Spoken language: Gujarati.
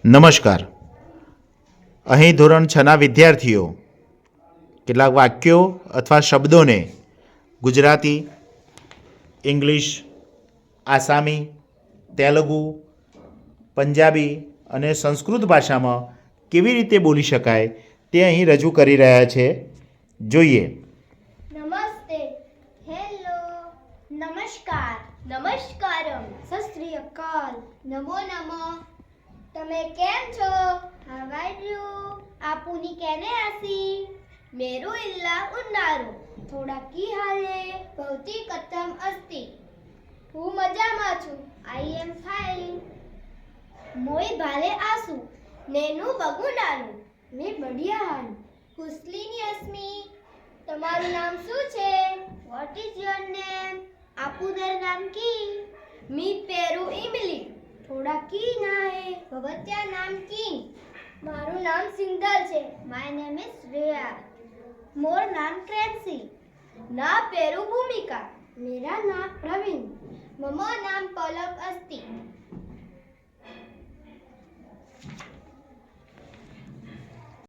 નમસ્કાર. અહીં ધોરણ 6ના વિદ્યાર્થીઓ કેટલાક વાક્યો અથવા શબ્દોને ગુજરાતી, ઇંગ્લિશ, આસામી, તેલુગુ, પંજાબી અને સંસ્કૃત ભાષામાં કેવી રીતે બોલી શકાય તે અહીં રજૂ કરી રહ્યા છે. જોઈએ. નમસ્તે, હેલો, નમસ્કાર, નમસ્કારમ, સત શ્રી અકાલ, નમો નમઃ. તમે કેમ છો? How are you? આપુની કેને આસી? મેરુ ઇલ્લા ઉન્નારો. થોડા કી હાલે? ભવતી કથમ અસ્તિ? હું મજામાં છું. આઈ એમ ફાઇન. મોય ભાલે આસુ. નેનું બગુડાનું. મેં બઢિયા હાલ. હુસ્લીની અસ્મી. તમારું નામ શું છે? What is your name? આપુદર નામ કી? મી પેરુ ઇમલી. થોડા કી ના હે? ભવત્યા નામ કી? મારું નામ સિંધલ છે. My name is Shreya. મોર નામ ટ્રેન્સી. ના પેરુ ભૂમિકા. મેરા નામ પ્રવીણ. મમો નામ પલક